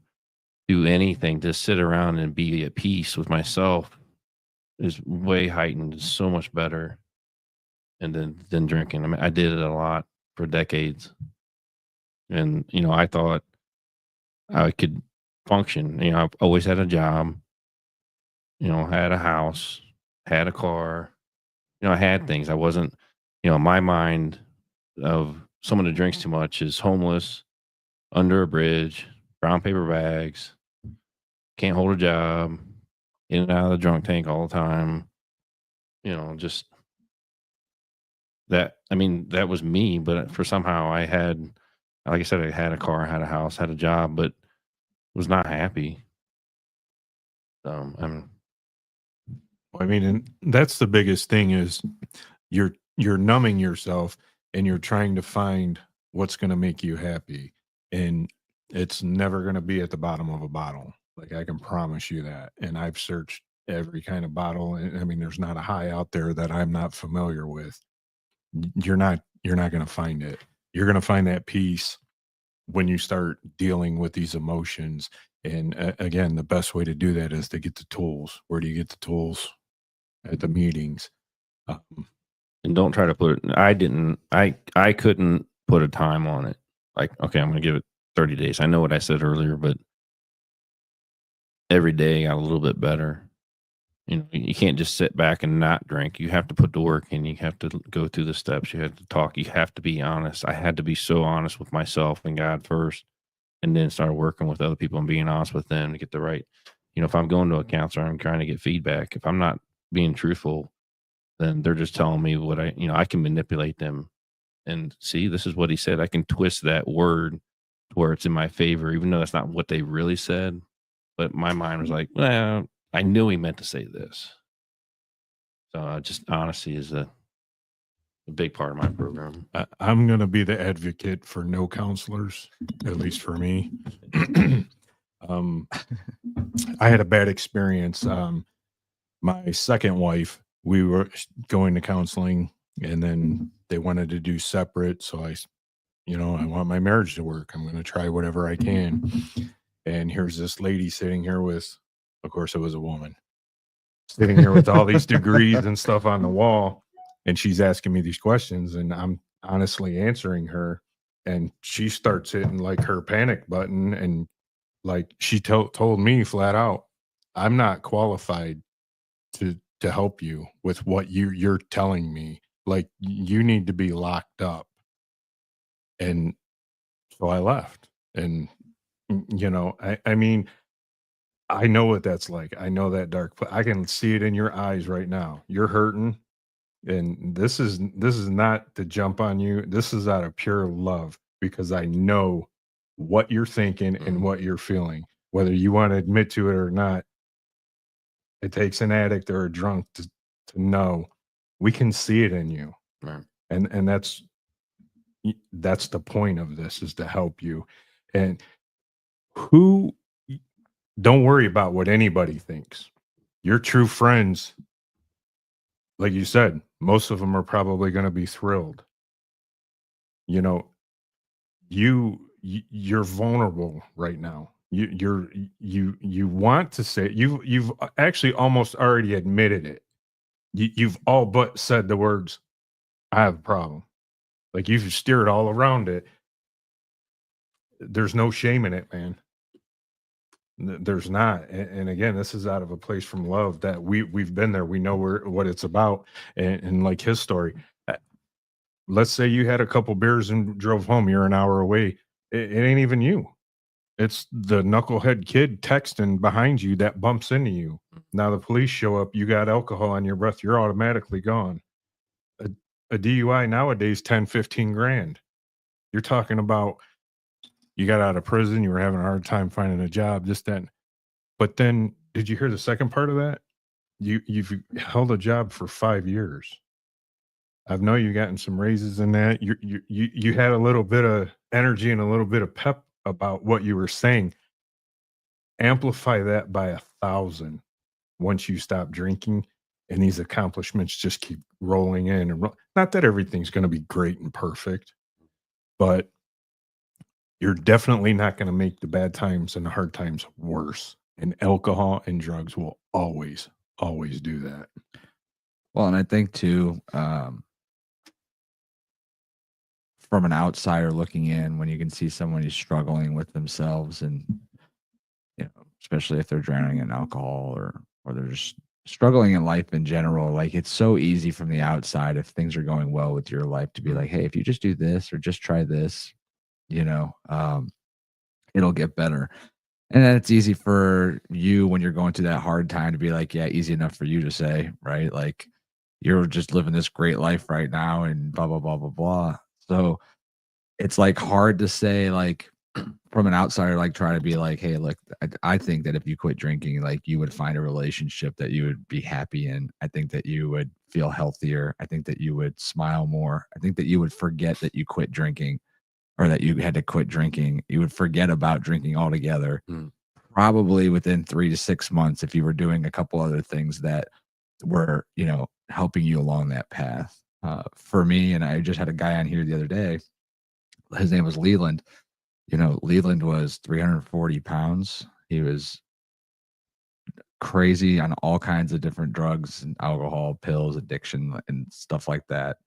S4: do anything, to sit around and be at peace with myself is way heightened, so much better. And than drinking. I mean, I did it a lot for decades, and I thought I could function. I've always had a job. Had a house, had a car. I had things. I wasn't. My mind of someone that drinks too much is homeless, under a bridge, brown paper bags, can't hold a job, in and out of the drunk tank all the time. Just that. I mean, that was me, but for somehow I had, like I said, I had a car, had a house, had a job, but was not happy. I'm
S3: I mean, and that's the biggest thing is you're numbing yourself and you're trying to find what's going to make you happy, and it's never going to be at the bottom of a bottle. Like, I can promise you that. And I've searched every kind of bottle, and I mean, there's not a high out there that I'm not familiar with. You're not going to find it. You're going to find that peace when you start dealing with these emotions. And again, the best way to do that is to get the tools. Where do you get the tools? At the meetings.
S4: And don't try to put it. I couldn't put a time on it. Like, okay, I'm going to give it 30 days. I know what I said earlier, but every day got a little bit better. You can't just sit back and not drink. You have to put the work in. You have to go through the steps. You have to talk. You have to be honest. I had to be so honest with myself and God first, and then start working with other people and being honest with them to get the right. If I'm going to a counselor, I'm trying to get feedback. If I'm not being truthful, then they're just telling me what I can manipulate them and see, this is what he said. I can twist that word to where it's in my favor, even though that's not what they really said. But my mind was like, well, I knew he meant to say this. So just honesty is a big part of my program.
S3: I'm going to be the advocate for no counselors, at least for me. I had a bad experience. My second wife, we were going to counseling, and then they wanted to do separate. So I want my marriage to work. I'm going to try whatever I can. And here's this lady sitting here with, of course, it was a woman, sitting here with all these degrees and stuff on the wall. And she's asking me these questions, and I'm honestly answering her. And she starts hitting like her panic button. And like she told me flat out, I'm not qualified to help you with what you're telling me. Like, you need to be locked up. And so I left. And I mean, I know what that's like. I know that dark. I can see it in your eyes right now. You're hurting, and this is not to jump on you. This is out of pure love, because I know what you're thinking and what you're feeling, whether you want to admit to it or not. It takes an addict or a drunk to know. We can see it in you,
S4: Right.
S3: and that's the point of this, is to help you. And don't worry about what anybody thinks. Your true friends, like you said, most of them are probably going to be thrilled. You're vulnerable right now. You want to say, you've actually almost already admitted it. You've all but said the words, I have a problem. Like, you've steered all around it. There's no shame in it, man. There's not. And again, this is out of a place from love that we've been there. We know what it's about. And like his story, let's say you had a couple beers and drove home. You're an hour away. It ain't even you. It's the knucklehead kid texting behind you that bumps into you. Now the police show up. You got alcohol on your breath. You're automatically gone. A DUI nowadays, 10, 15 grand. You're talking about you got out of prison, you were having a hard time finding a job, just then. But then, did you hear the second part of that? You've held a job for 5 years. I know you gotten some raises in that. You had a little bit of energy and a little bit of pep about what you were saying. Amplify that by 1,000 once you stop drinking, and these accomplishments just keep rolling in. And not that everything's going to be great and perfect, but you're definitely not going to make the bad times and the hard times worse. And alcohol and drugs will always do that.
S2: Well, and I think too, from an outsider looking in, when you can see someone who's struggling with themselves, and especially if they're drowning in alcohol or they're just struggling in life in general, like it's so easy from the outside, if things are going well with your life, to be like, hey, if you just do this or just try this, it'll get better. And then it's easy for you when you're going through that hard time to be like, yeah, easy enough for you to say, right? Like you're just living this great life right now and blah, blah, blah, blah, blah. So it's like hard to say, like from an outsider, like try to be like, hey, look, I think that if you quit drinking, like you would find a relationship that you would be happy in. I think that you would feel healthier. I think that you would smile more. I think that you would forget that you quit drinking or that you had to quit drinking. You would forget about drinking altogether. Probably within 3 to 6 months, if you were doing a couple other things that were, helping you along that path. For me, and I just had a guy on here the other day. His name was Leland. Leland was 340 pounds. He was crazy on all kinds of different drugs and alcohol, pills, addiction, and stuff like that.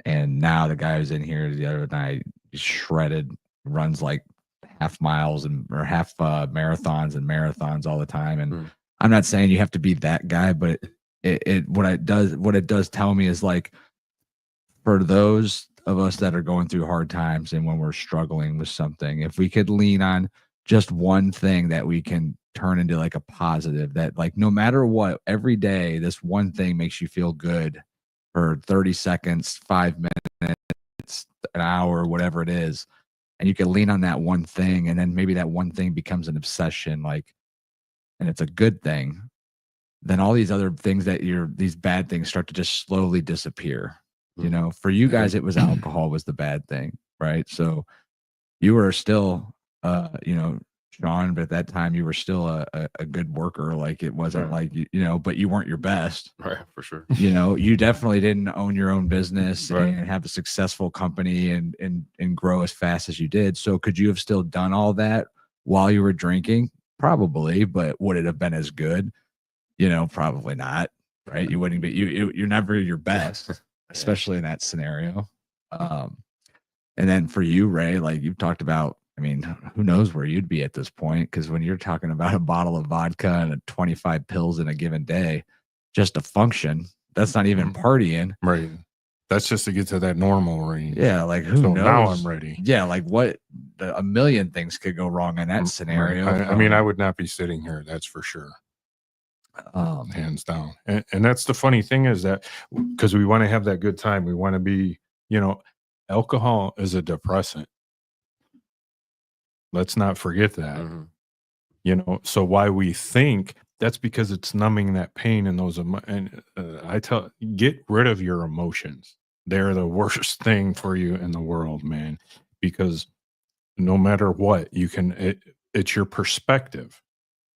S2: And now the guy who's in here the other night, he's shredded, runs like half miles or half marathons and marathons all the time. And I'm not saying you have to be that guy, but what it does tell me is, like, for those of us that are going through hard times and when we're struggling with something, if we could lean on just one thing that we can turn into like a positive, that like no matter what, every day, this one thing makes you feel good for 30 seconds, 5 minutes, an hour, whatever it is. And you can lean on that one thing, and then maybe that one thing becomes an obsession, like, and it's a good thing. Then all these other things these bad things start to just slowly disappear. For you guys, it was alcohol was the bad thing, right? So you were still, Sean, but at that time you were still a good worker. Like it wasn't like, but you weren't your best.
S4: Right, for sure.
S2: You definitely didn't own your own business and have a successful company and grow as fast as you did. So could you have still done all that while you were drinking? Probably, but would it have been as good? Probably not, right? You wouldn't be, you're never your best, especially in that scenario. And then for you, Ray, like you've talked about, I mean, who knows where you'd be at this point? Because when you're talking about a bottle of vodka and 25 pills in a given day, just to function, that's not even partying.
S3: Right. That's just to get to that normal range.
S2: Yeah, like who knows?
S3: Now I'm ready.
S2: Yeah, like a million things could go wrong in that scenario.
S3: Right. I mean, I would not be sitting here, that's for sure. Hands down. And that's the funny thing is that because we want to have that good time, we want to be, alcohol is a depressant. Let's not forget that. So why we think that's because it's numbing that pain and those get rid of your emotions. They're the worst thing for you in the world, man, because no matter what, it's your perspective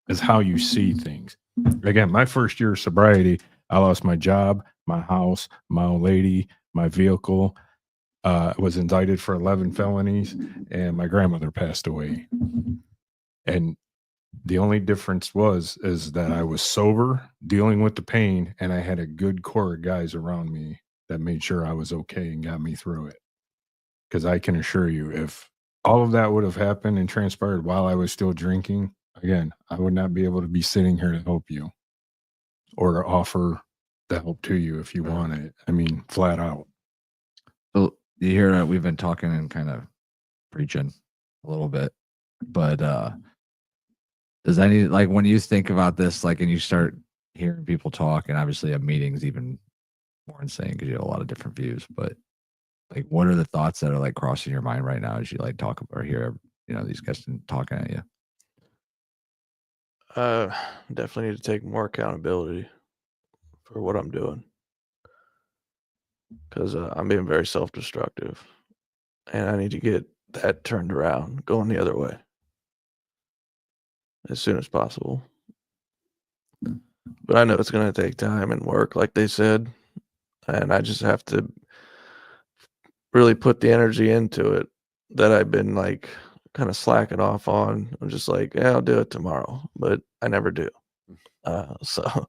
S3: is how you see things. Again, my first year of sobriety, I lost my job, my house, my old lady, my vehicle. Was indicted for 11 felonies, and my grandmother passed away. And the only difference is that I was sober, dealing with the pain, and I had a good core of guys around me that made sure I was okay and got me through it. Because I can assure you, if all of that would have happened and transpired while I was still drinking, again, I would not be able to be sitting here to help you or to offer the help to you if you want it. I mean, flat out.
S2: So you hear we've been talking and kind of preaching a little bit, but does any, like, when you think about this, like, and you start hearing people talk, and obviously a meeting's even more insane because you have a lot of different views, but like, what are the thoughts that are like crossing your mind right now as you like talk about or hear these guys talking at you?
S5: Definitely need to take more accountability for what I'm doing, because I'm being very self-destructive, and I need to get that turned around, going the other way as soon as possible. But I know it's going to take time and work, like they said, and I just have to really put the energy into it that I've been like kind of slacking off on. I'm just like, yeah, I'll do it tomorrow, but I never do. So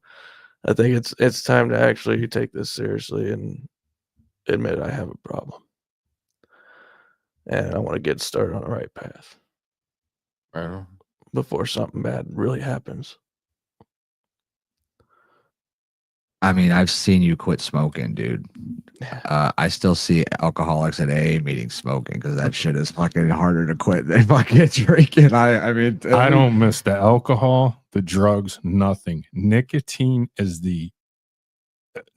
S5: I think it's time to actually take this seriously and admit I have a problem, and I want to get started on the right path
S4: Right on.
S5: before something bad really happens.
S2: I mean, I've seen you quit smoking, dude. I still see alcoholics at AA meetings smoking because that shit is fucking harder to quit than fucking drinking. I mean,
S3: I don't miss the alcohol, the drugs, nothing. Nicotine is the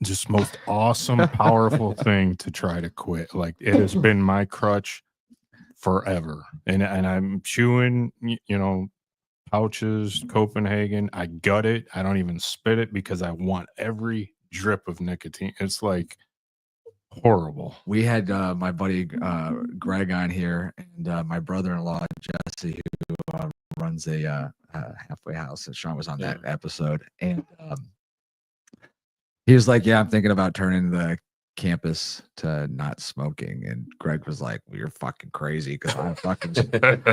S3: just most awesome, powerful thing to try to quit. Like, it has been my crutch forever. And I'm chewing, pouches, Copenhagen. I gut it. I don't even spit it because I want every drip of nicotine. It's like horrible.
S2: We had my buddy Greg on here, and my brother-in-law Jesse, who runs a halfway house, and Sean was on that episode, and he was like, "Yeah, I'm thinking about turning the campus to not smoking," and Greg was like, well, "You're fucking crazy because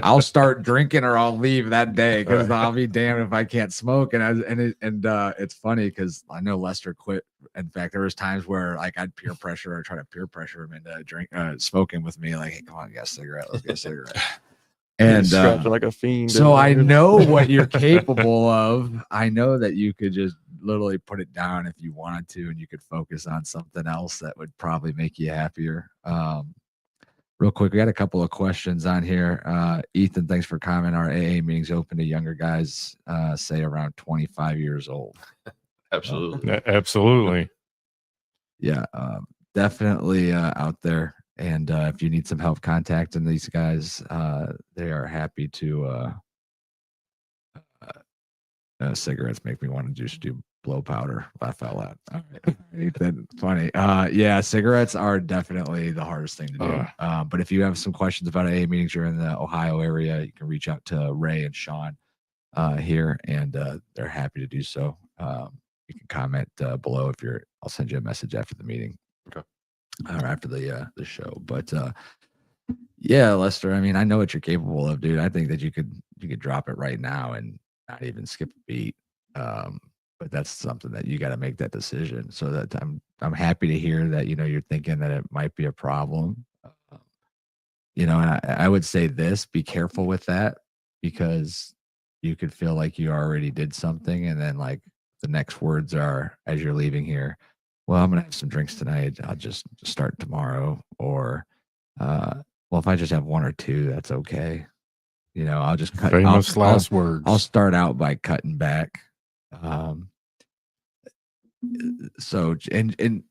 S2: I'll start drinking or I'll leave that day because I'll be damned if I can't smoke." And it's funny because I know Lester quit. In fact, there was times where like I'd peer pressure or try to peer pressure him into smoking with me. Like, "Hey, come on, get a cigarette. Let's get a cigarette." And
S5: Scratching like a fiend.
S2: so I
S5: dude.
S2: know what you're capable of. I know that you could just literally put it down if you wanted to, and you could focus on something else that would probably make you happier. Real quick, we got a couple of questions on here. Ethan, thanks for commenting. Our AA meetings open to younger guys, say around 25 years old.
S4: Absolutely.
S3: Absolutely.
S2: Yeah, definitely out there. And if you need some help contacting these guys, they are happy to. Cigarettes make me want to just do blow powder. Laugh out loud. All right. That's funny. Yeah, cigarettes are definitely the hardest thing to do. But if you have some questions about AA meetings, you're in the Ohio area, you can reach out to Ray and Sean here, and they're happy to do so. You can comment below I'll send you a message after the meeting.
S4: Okay.
S2: Or after the show. But yeah, Lester, I mean, I know what you're capable of, dude. I think that you could drop it right now and not even skip a beat. But that's something that you got to make that decision. So that I'm happy to hear that you're thinking that it might be a problem. And I would say this: be careful with that, because you could feel like you already did something, and then like the next words are as you're leaving here, "Well, I'm gonna have some drinks tonight. I'll just start tomorrow," or well, if I just have one or two, that's okay. I'll just cut.
S3: Famous last words.
S2: I'll start out by cutting back. So and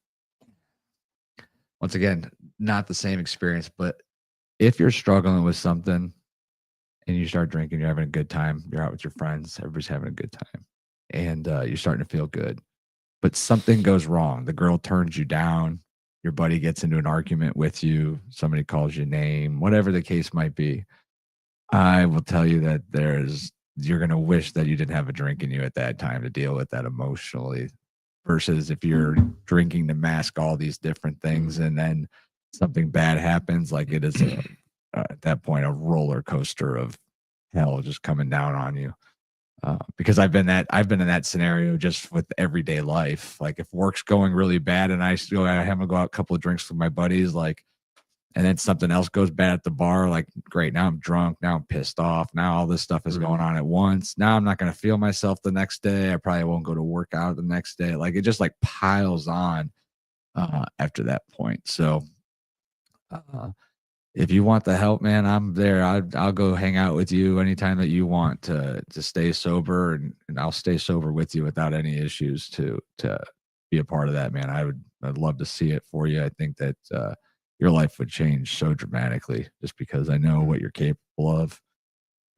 S2: once again, not the same experience, but if you're struggling with something and you start drinking, you're having a good time, you're out with your friends, everybody's having a good time, and you're starting to feel good, but something goes wrong. The girl turns you down, your buddy gets into an argument with you, somebody calls your name, whatever the case might be. I will tell you that you're going to wish that you didn't have a drink in you at that time to deal with that emotionally, versus if you're drinking to mask all these different things and then something bad happens, like it is at that point a roller coaster of hell just coming down on you. Because I've been in that scenario just with everyday life. Like if work's going really bad and I have to go out a couple of drinks with my buddies, like, and then something else goes bad at the bar, like, great, now I'm drunk, now I'm pissed off, now all this stuff is going on at once. Now I'm not going to feel myself the next day. I probably won't go to work out the next day. Like it just like piles on after that point. So if you want the help, man, I'm there. I'll go hang out with you anytime that you want to stay sober, and I'll stay sober with you without any issues to be a part of that, man. I'd love to see it for you. I think that your life would change so dramatically just because I know what you're capable of.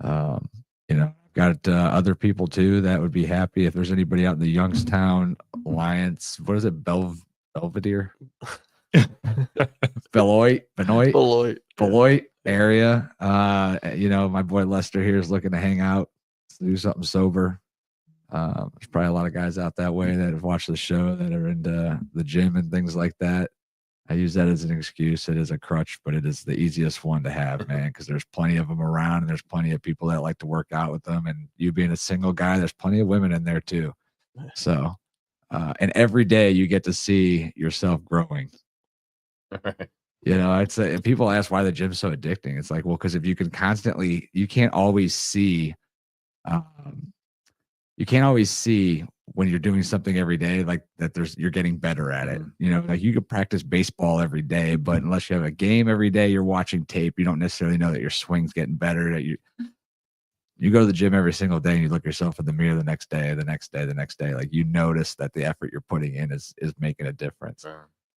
S2: You know, got other people too that would be happy if there's anybody out in the Youngstown Alliance. What is it, Belvedere, Beloit, Beloit area. You know, my boy Lester here is looking to hang out, do something sober. There's probably a lot of guys out that way that have watched the show that are into the gym and things like that. I use that as an excuse. It is a crutch, but it is the easiest one to have, man, because there's plenty of them around and there's plenty of people that like to work out with them. And you being a single guy, there's plenty of women in there too. So, and every day you get to see yourself growing. You know, I'd say if people ask why the gym's so addicting, it's like, well, because if you can constantly, you can't always see when you're doing something every day, like that you're getting better at it. You know, like you could practice baseball every day, but unless you have a game every day, you're watching tape, you don't necessarily know that your swing's getting better. That you go to the gym every single day and you look yourself in the mirror the next day, like you notice that the effort you're putting in is making a difference.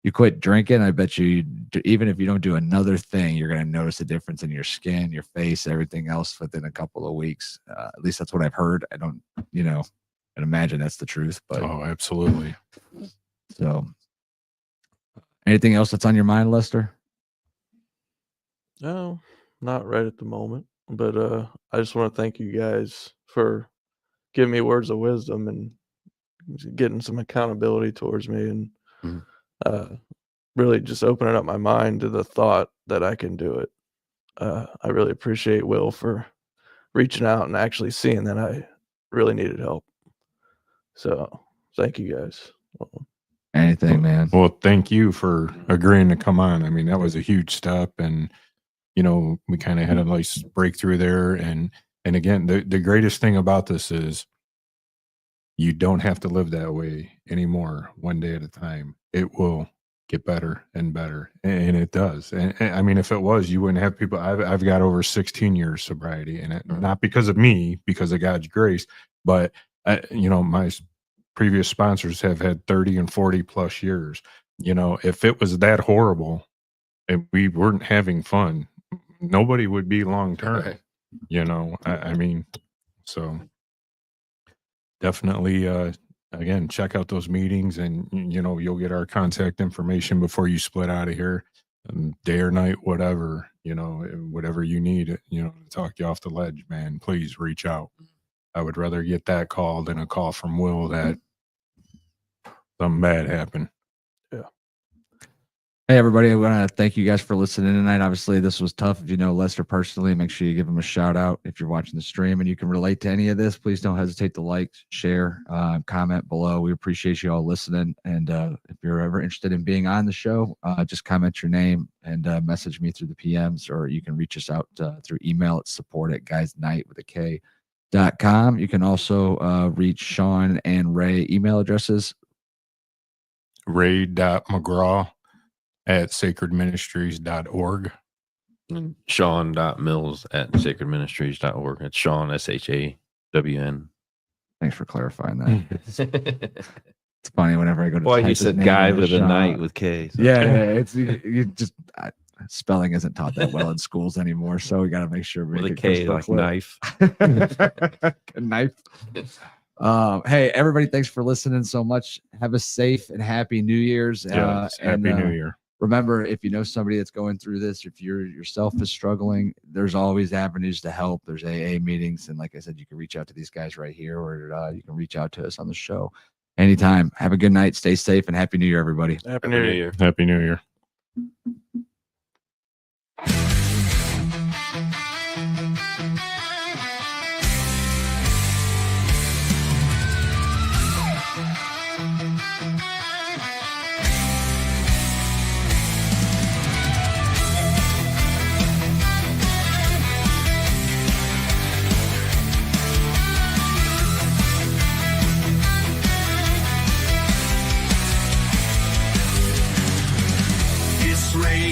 S2: You quit drinking, I bet you, even if you don't do another thing, you're going to notice a difference in your skin, your face, everything else within a couple of weeks. At least that's what I've heard. I don't, you know, I'd imagine that's the truth, but
S3: absolutely.
S2: So anything else that's on your mind, Lester?
S5: No, not right at the moment. But I just want to thank you guys for giving me words of wisdom and getting some accountability towards me, and really just opening up my mind to the thought that I can do it. I really appreciate Will for reaching out and actually seeing that I really needed help. So thank you guys.
S2: Anything, man.
S3: Well, thank you for agreeing to come on. I mean, that was a huge step, and you know, we kind of had a nice breakthrough there. And again, the greatest thing about this is you don't have to live that way anymore. One day at a time, it will get better and better, and it does. And I mean, if it was, you wouldn't have people. I've got over 16 years sobriety, and not because of me, because of God's grace, but you know, my previous sponsors have had 30 and 40 plus years. You know, if it was that horrible and we weren't having fun, nobody would be long term. Right. You know, I mean, so definitely, again, check out those meetings, and you know, you'll get our contact information before you split out of here, day or night, whatever, you know, whatever you need, you know, to talk you off the ledge, man, please reach out. I would rather get that call than a call from Will that something bad happened.
S5: Yeah.
S2: Hey, everybody. I want to thank you guys for listening tonight. Obviously, this was tough. If you know Lester personally, make sure you give him a shout out if you're watching the stream and you can relate to any of this. Please don't hesitate to like, share, comment below. We appreciate you all listening. And if you're ever interested in being on the show, just comment your name and message me through the PMs, or you can reach us out through email at support@guysnight.com. You can also reach Sean and Ray email addresses.
S3: Ray.McGraw@sacredministries.org.
S4: And Sean.mills@sacredministries.org. It's Sean, SHAWN.
S2: Thanks for clarifying that. It's funny whenever I go to
S4: Well,
S2: type
S4: you
S2: his
S4: said
S2: name
S4: guy
S2: in,
S4: with a
S2: Sean.
S4: night with K. So.
S2: Yeah, it's you just spelling isn't taught that well in schools anymore, so we got to make sure we
S4: With a
S2: get
S4: K,
S2: good
S4: like
S2: stuff
S4: knife.
S2: A knife. Hey, everybody, thanks for listening so much. Have a safe and happy New Year's.
S3: Yes,
S2: and,
S3: Happy New Year.
S2: Remember, if you know somebody that's going through this, if you're yourself is struggling, there's always avenues to help. There's AA meetings, and like I said, you can reach out to these guys right here, or you can reach out to us on the show anytime. Have a good night. Stay safe, and Happy New Year, everybody.
S5: Happy New Year.
S3: Happy New Year.
S1: It's Ray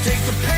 S1: take the pain